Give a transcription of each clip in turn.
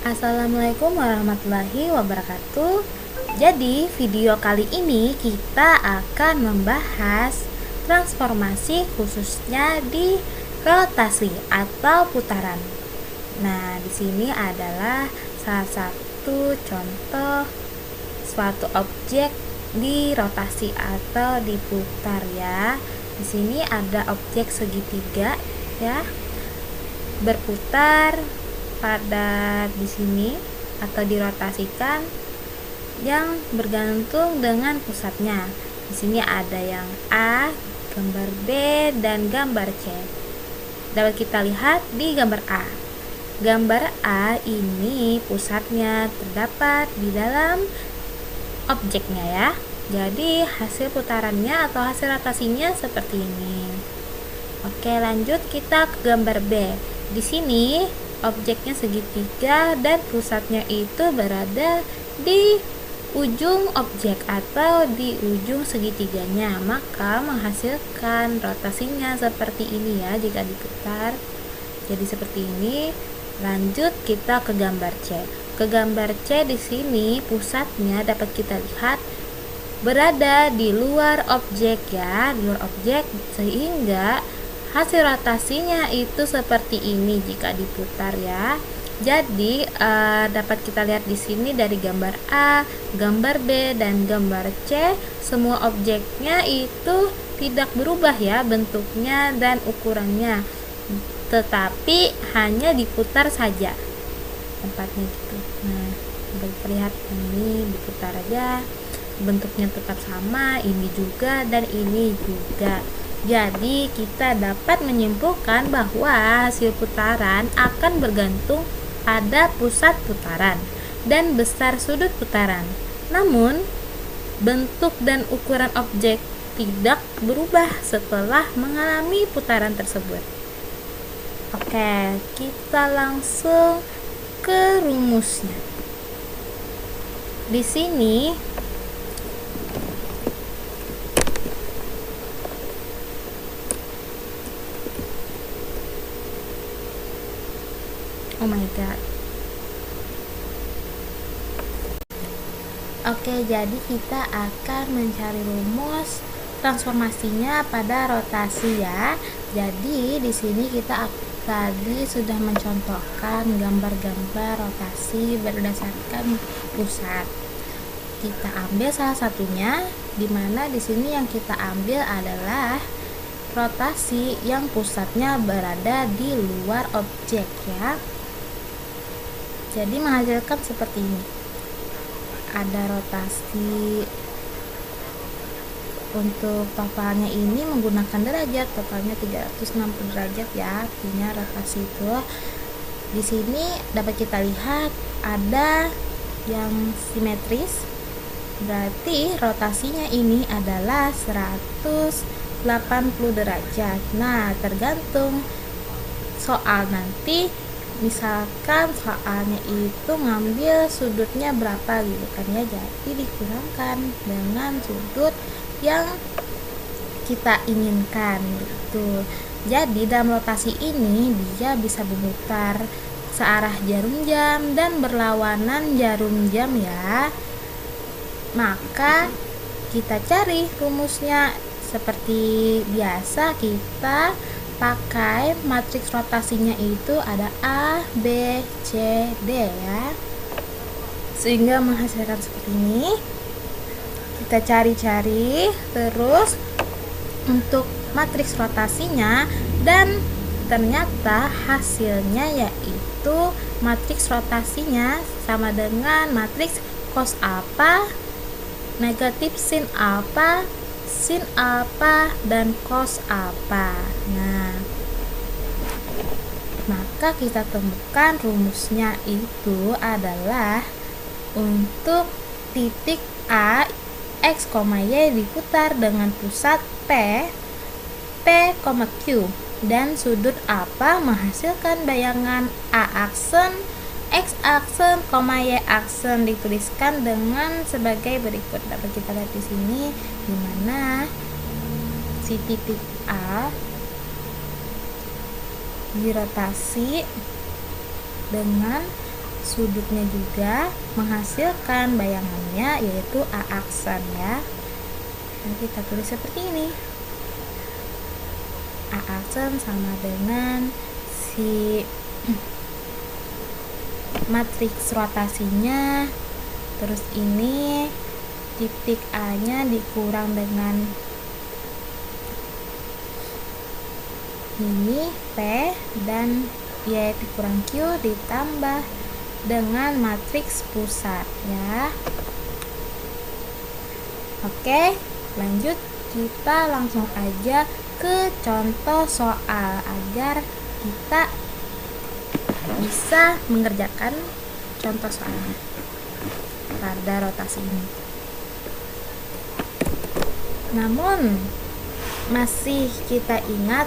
Assalamualaikum warahmatullahi wabarakatuh. Jadi, video kali ini kita akan membahas transformasi khususnya di rotasi atau putaran. Nah, di sini adalah salah satu contoh suatu objek di rotasi atau diputar ya. Di sini ada objek segitiga ya, berputar pada di sini atau dirotasikan yang bergantung dengan pusatnya. Di sini ada yang A, gambar B, dan gambar C. Dapat kita lihat di gambar A. Gambar A ini pusatnya terdapat di dalam objeknya ya. Jadi hasil putarannya atau hasil rotasinya seperti ini. Oke, lanjut kita ke gambar B. Di sini objeknya segitiga dan pusatnya itu berada di ujung objek atau di ujung segitiganya, maka menghasilkan rotasinya seperti ini ya jika diputar. Jadi seperti ini. Lanjut kita ke gambar C. Ke gambar C di sini pusatnya dapat kita lihat berada di luar objek ya, di luar objek, sehingga hasil rotasinya itu seperti ini jika diputar ya. Jadi dapat kita lihat di sini dari gambar A, gambar B, dan gambar C, semua objeknya itu tidak berubah ya bentuknya dan ukurannya, tetapi hanya diputar saja tempatnya gitu. Nah, dapat terlihat ini diputar aja, bentuknya tetap sama, ini juga dan ini juga. Jadi kita dapat menyimpulkan bahwa hasil putaran akan bergantung pada pusat putaran dan besar sudut putaran. Namun, bentuk dan ukuran objek tidak berubah setelah mengalami putaran tersebut. Oke, kita langsung ke rumusnya. Di sini oh my god. Oke, jadi kita akan mencari rumus transformasinya pada rotasi ya. Jadi di sini kita tadi sudah mencontohkan gambar-gambar rotasi berdasarkan pusat. Kita ambil salah satunya, di mana di sini yang kita ambil adalah rotasi yang pusatnya berada di luar objek ya. Jadi menghasilkan seperti ini. Ada rotasi untuk totalnya ini menggunakan derajat, totalnya 360 derajat ya. Artinya rotasi itu di sini dapat kita lihat ada yang simetris. Berarti rotasinya ini adalah 180 derajat. Nah, tergantung soal nanti, misalkan soalnya itu ngambil sudutnya berapa gitu kan ya, jadi dikurangkan dengan sudut yang kita inginkan gitu. Jadi dalam rotasi ini dia bisa berputar searah jarum jam dan berlawanan jarum jam ya. Maka kita cari rumusnya seperti biasa, kita pakai matriks rotasinya itu ada A, B, C, D ya, sehingga menghasilkan seperti ini. Kita cari-cari terus untuk matriks rotasinya, dan ternyata hasilnya yaitu matriks rotasinya sama dengan matriks cos alpha negatif sin alpha, sin alpha, dan cos alpha. Nah, maka kita temukan rumusnya itu adalah untuk titik A, X, Y diputar dengan pusat P, Q, dan sudut alpha menghasilkan bayangan A aksen, X aksen, Y aksen dituliskan dengan sebagai berikut. Dapat kita lihat di sini, di mana si titik A dirotasi dengan sudutnya juga menghasilkan bayangannya, yaitu A aksen ya. Nah, kita tulis seperti ini. A aksen sama dengan si matriks rotasinya, terus ini titik A nya dikurang dengan ini P dan Y dikurang Q ditambah dengan matriks pusat ya. Oke, lanjut kita langsung aja ke contoh soal agar kita bisa mengerjakan contoh soal pada rotasi ini. Namun masih kita ingat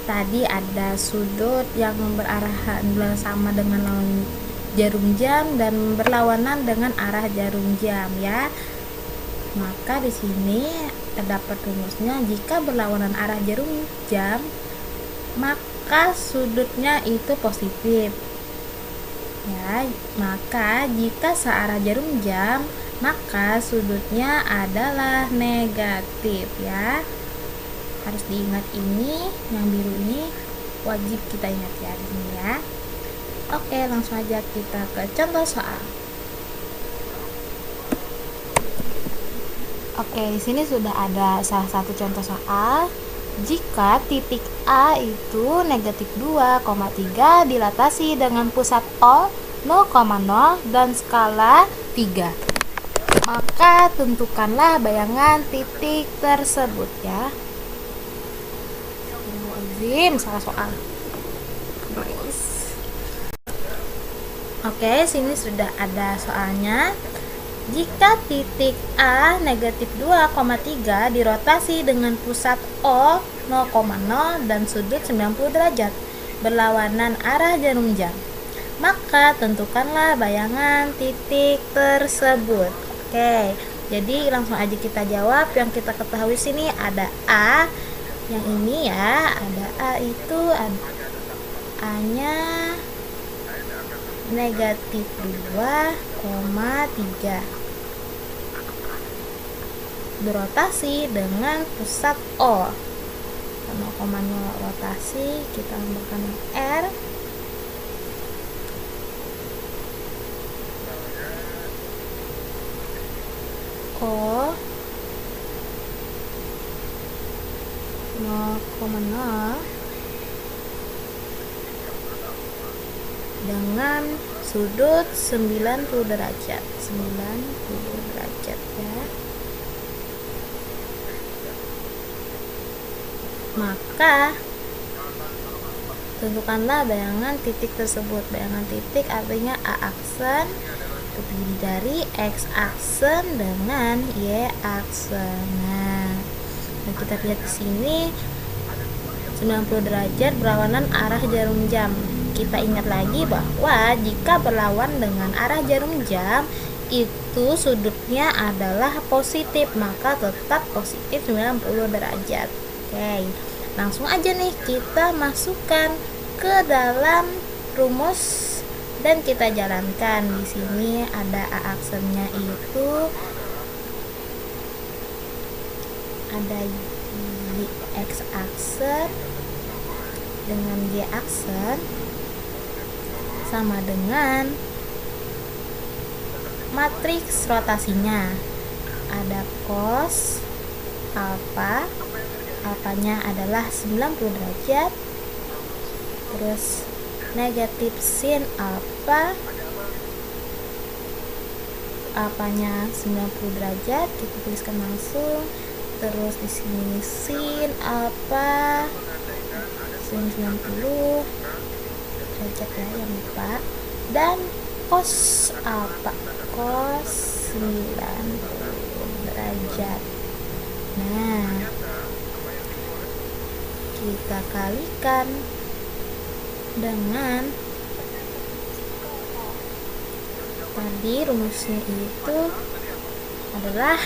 tadi ada sudut yang berarahan sama dengan lawan jarum jam dan berlawanan dengan arah jarum jam ya. Maka di sini terdapat rumusnya, jika berlawanan arah jarum jam maka sudutnya itu positif ya. Maka jika searah jarum jam maka sudutnya adalah negatif ya. Harus diingat ini, yang biru ini wajib kita ingat ya di sini ya. Oke, langsung aja kita ke contoh soal. Oke, di sini sudah ada salah satu contoh soal. Jika titik A itu negatif 2,3 dilatasi dengan pusat O 0,0 dan skala 3, maka tentukanlah bayangan titik tersebut ya. Salah soal. Oke, sini sudah ada soalnya. Jika titik A negatif 2,3 dirotasi dengan pusat O 0,0 dan sudut 90 derajat berlawanan arah jarum jam, maka tentukanlah bayangan titik tersebut. Oke, jadi langsung aja kita jawab. Yang kita ketahui sini ada A. Yang ini ya, ada A itu A nya negatif 2,3 berotasi dengan pusat O 0,0 rotasi, kita tambahkan R O 0,0 dengan sudut 90 derajat ya. Maka tentukanlah bayangan titik tersebut. Bayangan titik artinya A aksen terdiri dari X aksen dengan Y aksen. Nah, kita lihat di sini 90 derajat berlawanan arah jarum jam. Kita ingat lagi bahwa jika berlawan dengan arah jarum jam itu sudutnya adalah positif, maka tetap positif 90 derajat. Oke, langsung aja nih kita masukkan ke dalam rumus dan kita jalankan. Di sini ada A aksennya itu ada di X aksen dengan Y aksen sama dengan matriks rotasinya. Ada cos alfa, alfanya adalah 90 derajat, terus negatif sin alfa, alfanya 90 derajat, kita tuliskan langsung. Terus di sini sin alfa sin 90 derajat ya, yang lupa, dan cos alfa cos 90 derajat. Nah, kita kalikan dengan tadi rumusnya itu adalah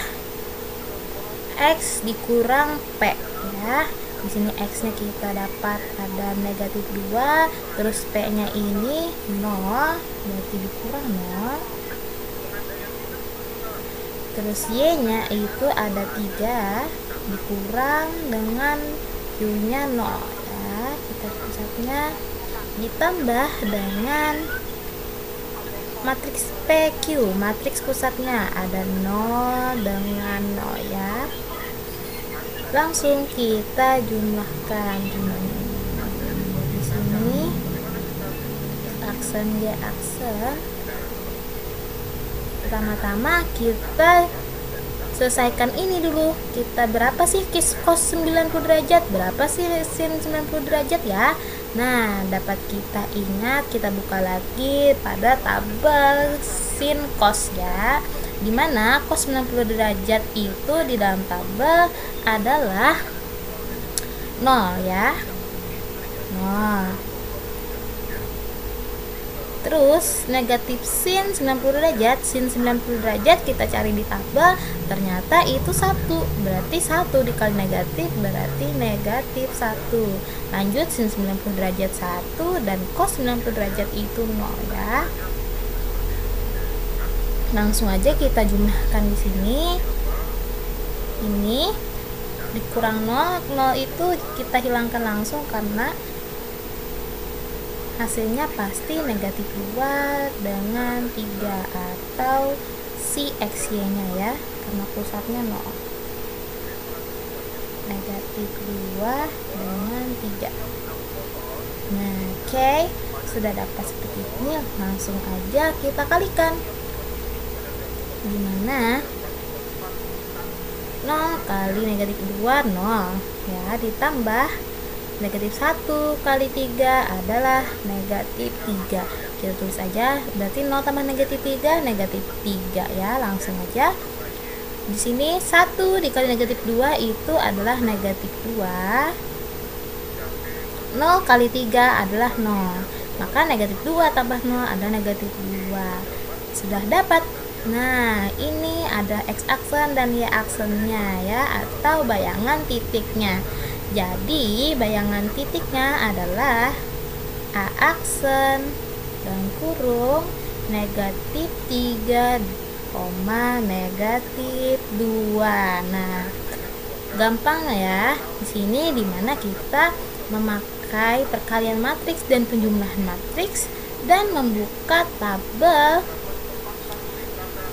X dikurang P ya. Di sini X-nya kita dapat ada negatif 2, terus P-nya ini 0, berarti dikurang 0. Terus Y-nya itu ada 3, dikurang dengan U-nya 0 ya. Kita pusatnya ditambah dengan matriks PQ, matriks pusatnya ada 0 dengan 0 ya. Langsung kita jumlahkan jumlahnya. Di sini aksen Y aksen. Pertama-tama kita selesaikan ini dulu. Kita berapa sih cos 90 derajat? Berapa sih sin 90 derajat ya? Nah, dapat kita ingat, kita buka lagi pada tabel sin cos ya. Dimana cos 90 derajat itu di dalam tabel adalah 0 ya. 0. Terus negatif sin 90 derajat, sin 90 derajat kita cari di tabel, ternyata itu 1. Berarti 1 dikali negatif berarti negatif 1. Lanjut sin 90 derajat 1 dan cos 90 derajat itu 0 ya. Langsung aja kita jumlahkan di sini. Ini dikurang 0, 0 itu kita hilangkan langsung karena hasilnya pasti negatif 2 dengan 3 atau si XY nya ya, karena pusatnya 0. Negatif 2 dengan 3. Nah, oke, sudah dapat seperti ini. Langsung aja kita kalikan. Dimana 0 kali negatif 2 0 ya, ditambah negatif 1 kali 3 adalah negatif 3. Kita tulis aja, berarti 0 tambah negatif 3 negatif 3 ya. Langsung aja. Di sini 1 dikali negatif 2 itu adalah negatif 2. 0 kali 3 adalah 0. Maka negatif 2 tambah 0 adalah negatif 2. Sudah dapat. Nah, ini ada X aksen dan Y aksennya ya, atau bayangan titiknya. Jadi bayangan titiknya adalah A aksen dan kurung negatif 3, negatif 2. Nah, gampang ya. Di sini dimana kita memakai perkalian matriks dan penjumlahan matriks dan membuka tabel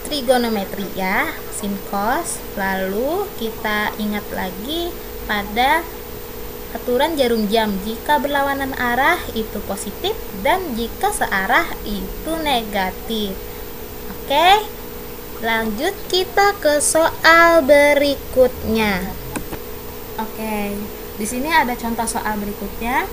trigonometri ya, sin cos. Lalu kita ingat lagi pada aturan jarum jam, jika berlawanan arah itu positif dan jika searah itu negatif. Oke, lanjut kita ke soal berikutnya. Oke, di sini ada contoh soal berikutnya.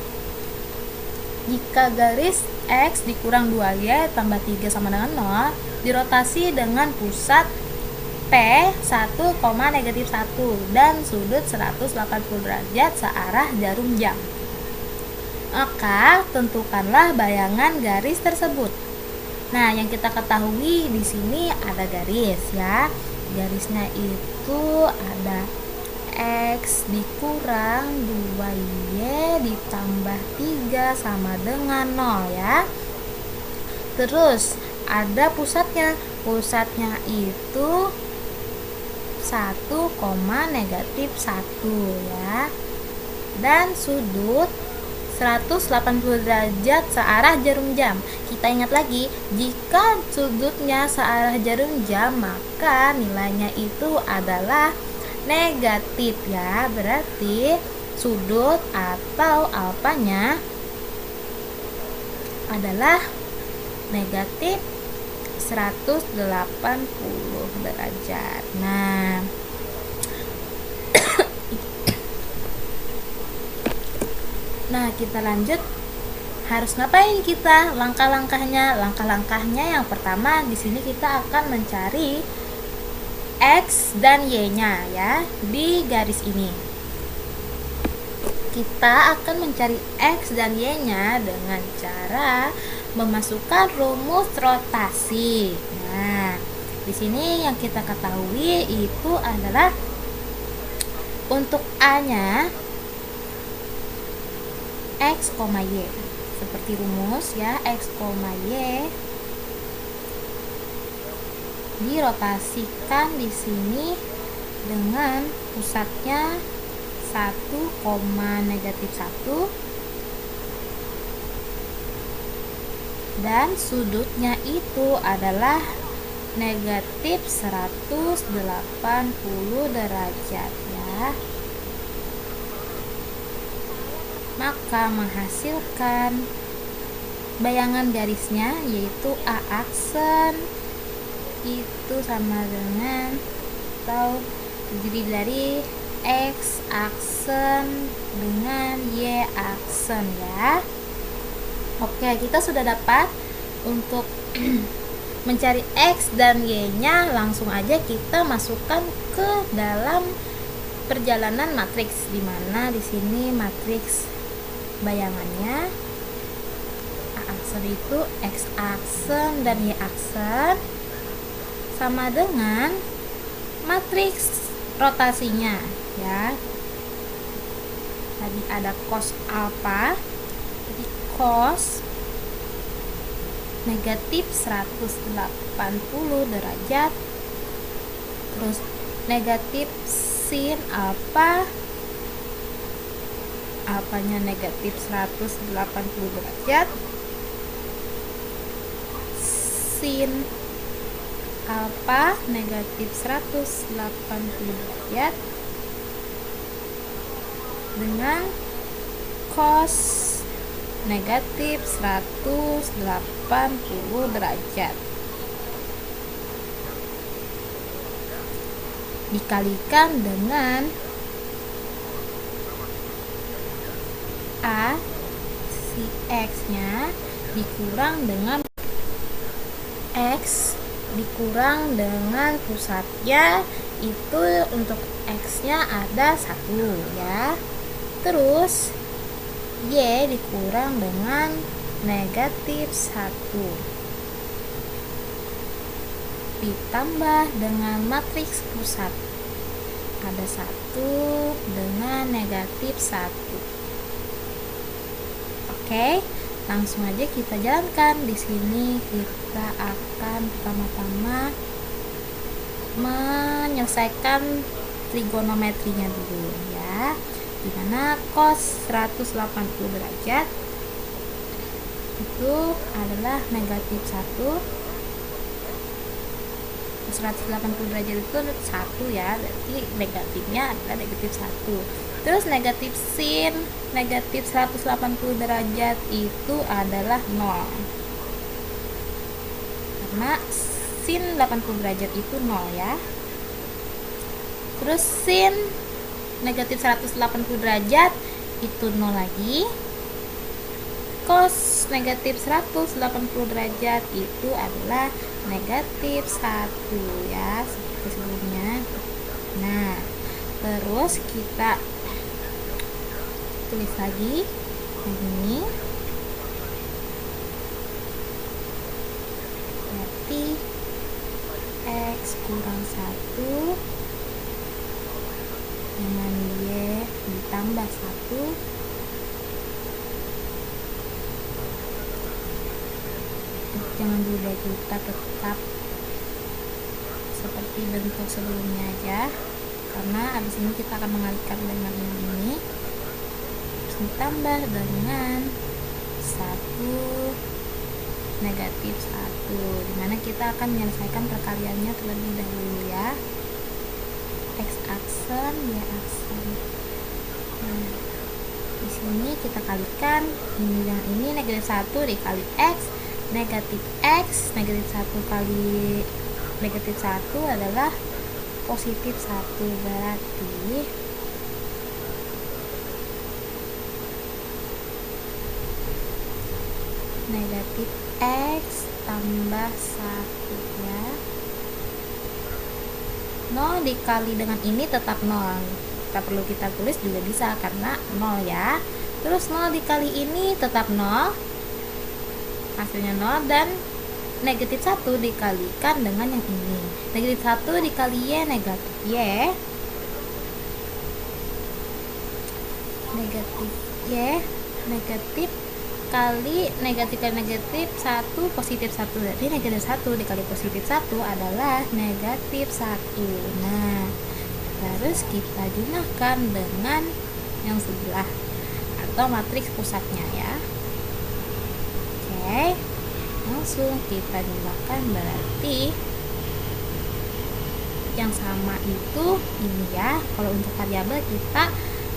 Jika garis X dikurang 2Y tambah 3 sama dengan 0 dirotasi dengan pusat P 1, negatif 1 dan sudut 180 derajat searah jarum jam. Maka tentukanlah bayangan garis tersebut. Nah, yang kita ketahui di sini ada garis ya. Garisnya itu ada X dikurang 2Y ditambah 3 sama dengan 0 ya. Terus ada pusatnya. Pusatnya itu 1, negatif 1 ya. Dan sudut 180 derajat searah jarum jam. Kita ingat lagi, jika sudutnya searah jarum jam maka nilainya itu adalah negatif ya. Berarti sudut atau alfanya adalah negatif 180 derajat. Nah, kita lanjut. Harus ngapain kita? Langkah-langkahnya yang pertama di sini kita akan mencari X dan Y-nya ya di garis ini. Kita akan mencari X dan Y-nya dengan cara memasukkan rumus rotasi. Nah, di sini yang kita ketahui itu adalah untuk A-nya X, Y. Seperti rumus ya, X, Y dirotasikan di sini dengan pusatnya 1, -1 dan sudutnya itu adalah negatif 180 derajat ya. Maka menghasilkan bayangan garisnya yaitu A aksen itu sama dengan atau terdiri dari X aksen dengan Y aksen ya. Oke, kita sudah dapat untuk mencari X dan Y-nya. Langsung aja kita masukkan ke dalam perjalanan matriks, di mana di sini matriks bayangannya A aksen itu X aksen dan Y aksen sama dengan matriks rotasinya ya. Tadi ada cos alfa, jadi cos negatif 180 derajat, terus negatif sin alfa, alfanya negatif 180 derajat, sin alfa negatif 180 derajat dengan cos negatif 180 derajat dikalikan dengan A, si X nya dikurang dengan X dikurang dengan pusatnya itu untuk X nya ada 1 ya. Terus Y dikurang dengan negatif 1 ditambah dengan matriks pusat ada 1 dengan negatif 1. Oke, langsung aja kita jalankan. Di sini kita akan pertama-tama menyelesaikan trigonometrinya dulu ya, dimana cos 180 derajat itu adalah negatif 1. 180 derajat itu 1 ya, berarti negatifnya adalah negatif 1. Terus negatif sin negatif 180 derajat itu adalah 0, karena sin 80 derajat itu 0 ya. Terus sin negatif 180 derajat itu 0 lagi. Cos negatif 180 derajat itu adalah negatif 1 ya, seperti sebelumnya. Nah, terus kita tulis lagi ini, berarti X kurang 1 dengan Y ditambah 1 jangan berubah, kita tetap seperti bentuk sebelumnya aja, karena abis ini kita akan mengalihkan dengan ini, terus ditambah dengan 1 negatif 1, dimana kita akan menyelesaikan perkaliannya terlebih dahulu ya, X aksen Y aksen. Nah, di sini kita kalikan ini dengan ini, negatif 1 dikali negatif X negatif 1 kali negatif 1 adalah positif 1, berarti negatif X tambah 1 ya. 0 dikali dengan ini tetap 0, tak perlu kita tulis juga bisa karena 0 ya. Terus 0 dikali ini tetap 0, hasilnya 0, dan negatif 1 dikalikan dengan yang ini, negatif 1 dikali Y negatif Y, negatif Y negatif kali negatif kali negatif 1 positif 1, berarti negatif 1 dikali positif 1 adalah negatif 1. Nah, terus kita jumlahkan dengan yang sebelah atau matriks pusatnya ya. Oke, langsung kita jumlahkan, berarti yang sama itu ini ya. Kalau untuk variabel kita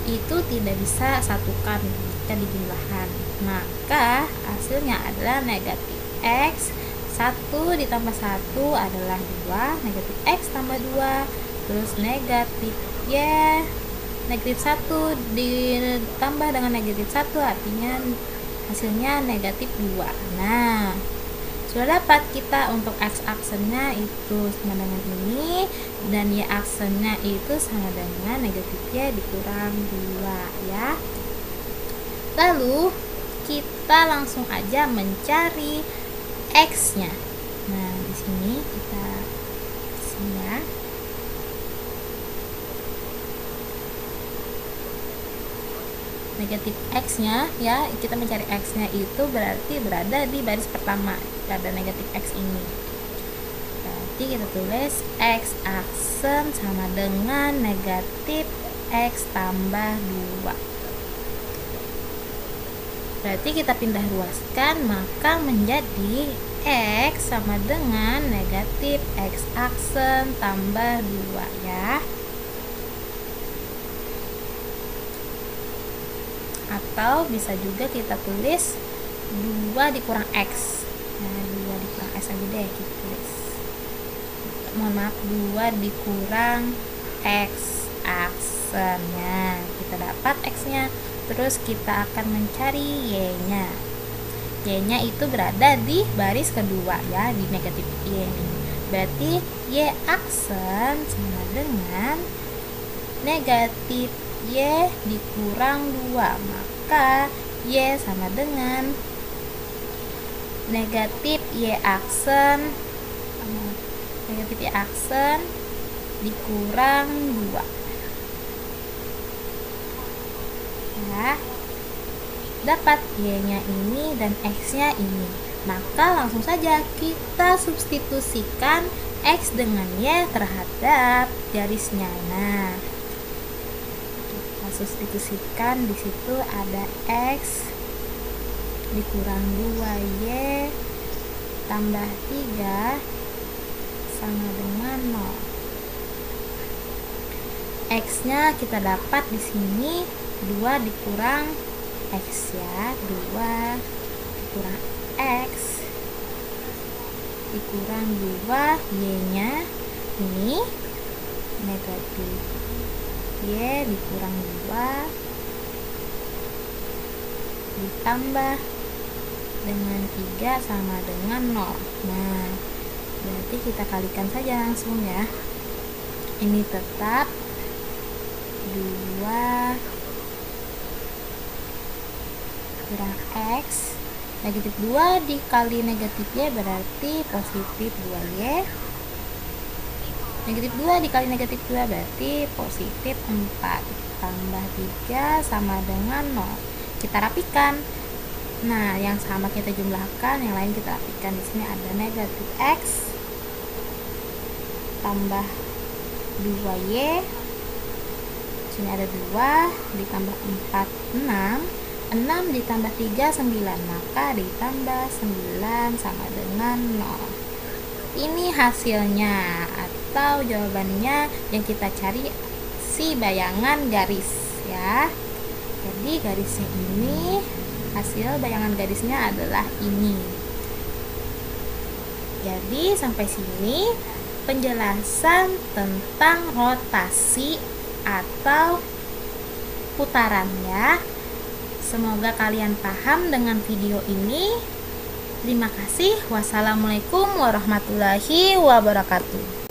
itu tidak bisa satukan jika dijumlahkan, maka hasilnya adalah negatif x 1 ditambah 1 adalah 2, negatif x tambah 2, terus negatif y negatif 1 ditambah dengan negatif 1 artinya hasilnya negatif 2. Nah, sudah dapat kita untuk x aksennya itu sama dengan ini, dan y aksennya itu sama dengan negatif y dikurang 2 ya. Lalu kita langsung aja mencari x-nya. Nah, di sini kita sini ya. Negatif x-nya ya, kita mencari x-nya itu berarti berada di baris pertama pada negatif x ini. Berarti kita tulis x aksen sama dengan negatif x tambah 2. Berarti kita pindah ruaskan, maka menjadi x sama dengan negatif x aksen tambah 2 ya. Atau bisa juga kita tulis 2 dikurang x. Nah, 2 dikurang x aja deh kita tulis. Mohon maaf, 2 dikurang x aksennya. Kita dapat x-nya. Terus kita akan mencari y-nya. Y-nya itu berada di baris kedua ya, di negatif y ini. Berarti y aksen sama dengan negatif y dikurang 2, maka y sama dengan negatif y aksen dikurang 2 ya. Dapat y-nya ini dan x-nya ini, maka langsung saja kita substitusikan x dengan y terhadap garisnya. Nah, substitusikan, di situ ada x dikurang 2y tambah 3 sama dengan 0. X-nya kita dapat di sini 2 dikurang x ya, 2 dikurang x dikurang 2, y-nya ini negatif y dikurang 2 ditambah dengan 3 sama dengan 0. Nah, berarti kita kalikan saja langsung ya. Ini tetap 2 kurang x, negatif 2 dikali negatif y berarti positif 2y. Negatif 2 dikali negatif 2 berarti positif 4 tambah 3 sama dengan 0. Kita rapikan. Nah, yang sama kita jumlahkan, yang lain kita rapikan. Di sini ada negatif x tambah 2y. Di sini ada 2 ditambah 4 6 ditambah 3 9, maka ditambah 9 sama dengan 0. Ini hasilnya atau jawabannya yang kita cari si bayangan garis ya. Jadi garisnya ini, hasil bayangan garisnya adalah ini. Jadi sampai sini penjelasan tentang rotasi atau putaran ya. Semoga kalian paham dengan video ini. Terima kasih. Wassalamualaikum warahmatullahi wabarakatuh.